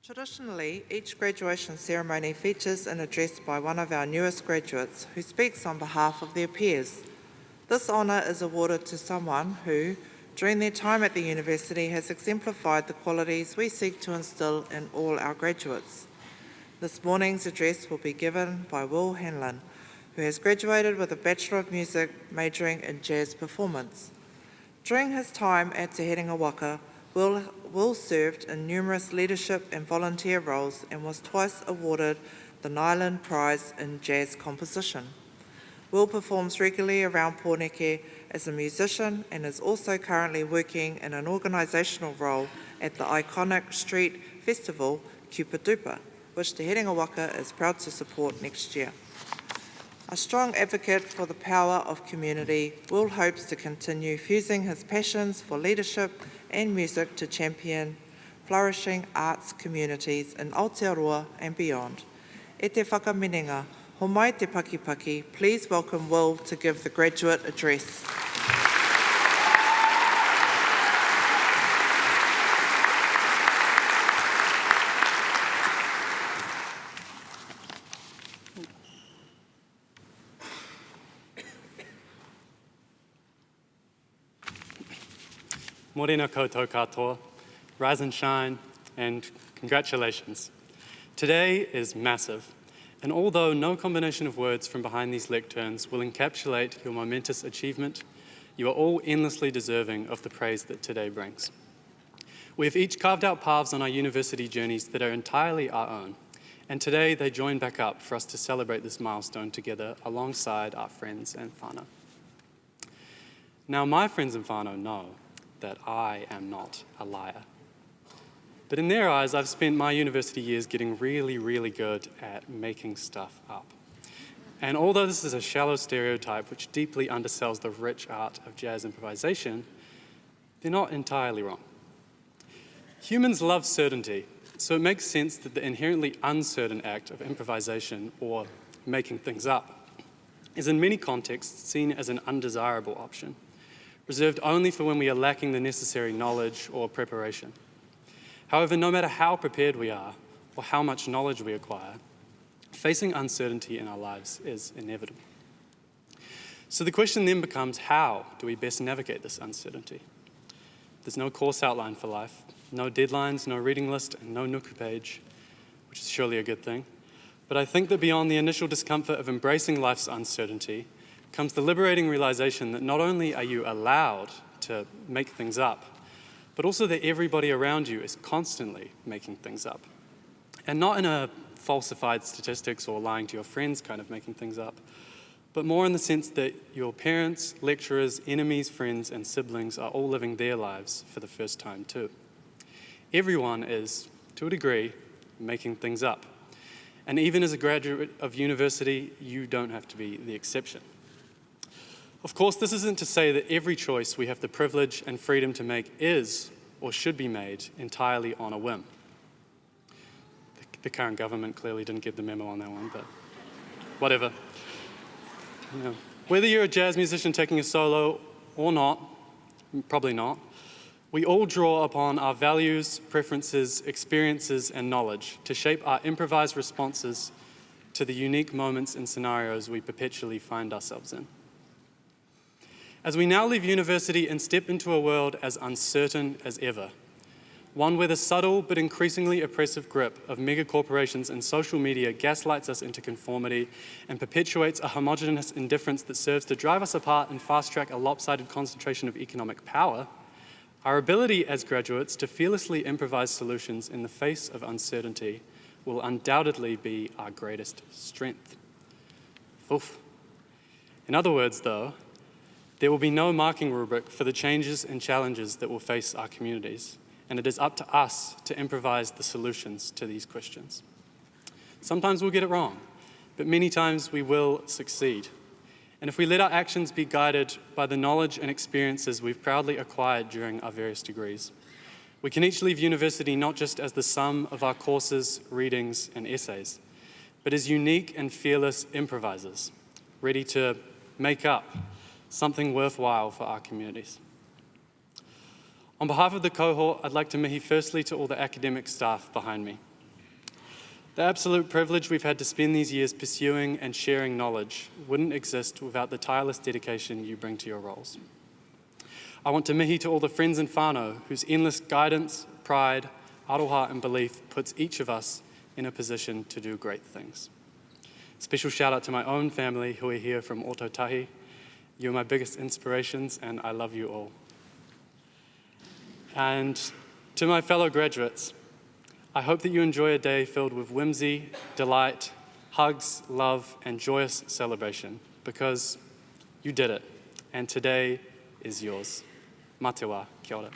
Traditionally, each graduation ceremony features an address by one of our newest graduates who speaks on behalf of their peers. This honour is awarded to someone who, during their time at the university, has exemplified the qualities we seek to instil in all our graduates. This morning's address will be given by Will Hanlon, who has graduated with a Bachelor of Music majoring in jazz performance. During his time at Te Herenga Waka, Will served in numerous leadership and volunteer roles and was twice awarded the Nyland Prize in Jazz Composition. Will performs regularly around Pōneke as a musician and is also currently working in an organisational role at the iconic street festival Kupadupa, which Te Herenga Waka is proud to support next year. A strong advocate for the power of community, Will hopes to continue fusing his passions for leadership and music to champion flourishing arts communities in Aotearoa and beyond. E te whakaminenga, ho mai te pakipaki, please welcome Will to give the graduate address. Morena koutou katoa, rise and shine, and congratulations. Today is massive, and although no combination of words from behind these lecterns will encapsulate your momentous achievement, you are all endlessly deserving of the praise that today brings. We have each carved out paths on our university journeys that are entirely our own, and today they join back up for us to celebrate this milestone together alongside our friends and whānau. Now, my friends and whānau know that I am not a liar. But in their eyes, I've spent my university years getting really, really good at making stuff up. And although this is a shallow stereotype which deeply undersells the rich art of jazz improvisation, they're not entirely wrong. Humans love certainty, so it makes sense that the inherently uncertain act of improvisation, or making things up, is in many contexts seen as an undesirable option, reserved only for when we are lacking the necessary knowledge or preparation. However, no matter how prepared we are or how much knowledge we acquire, facing uncertainty in our lives is inevitable. So the question then becomes, how do we best navigate this uncertainty? There's no course outline for life, no deadlines, no reading list, and no nuku page, which is surely a good thing. But I think that beyond the initial discomfort of embracing life's uncertainty comes the liberating realization that not only are you allowed to make things up, but also that everybody around you is constantly making things up. And not in a falsified statistics or lying to your friends kind of making things up, but more in the sense that your parents, lecturers, enemies, friends, and siblings are all living their lives for the first time too. Everyone is, to a degree, making things up. And even as a graduate of university, you don't have to be the exception. Of course, this isn't to say that every choice we have the privilege and freedom to make is or should be made entirely on a whim. The current government clearly didn't get the memo on that one, but whatever. You know, whether you're a jazz musician taking a solo or not, probably not, we all draw upon our values, preferences, experiences, and knowledge to shape our improvised responses to the unique moments and scenarios we perpetually find ourselves in. As we now leave university and step into a world as uncertain as ever, one where the subtle but increasingly oppressive grip of mega corporations and social media gaslights us into conformity and perpetuates a homogenous indifference that serves to drive us apart and fast-track a lopsided concentration of economic power, our ability as graduates to fearlessly improvise solutions in the face of uncertainty will undoubtedly be our greatest strength. Oof. In other words, though, there will be no marking rubric for the changes and challenges that will face our communities, and it is up to us to improvise the solutions to these questions. Sometimes we'll get it wrong, but many times we will succeed. And if we let our actions be guided by the knowledge and experiences we've proudly acquired during our various degrees, we can each leave university not just as the sum of our courses, readings, and essays, but as unique and fearless improvisers, ready to make up something worthwhile for our communities. On behalf of the cohort, I'd like to mihi firstly to all the academic staff behind me. The absolute privilege we've had to spend these years pursuing and sharing knowledge wouldn't exist without the tireless dedication you bring to your roles. I want to mihi to all the friends and whānau whose endless guidance, pride, aroha and belief puts each of us in a position to do great things. Special shout out to my own family who are here from Ototahi. You're my biggest inspirations and I love you all. And to my fellow graduates, I hope that you enjoy a day filled with whimsy, delight, hugs, love, and joyous celebration, because you did it, and today is yours. Mā te wā, kia ora.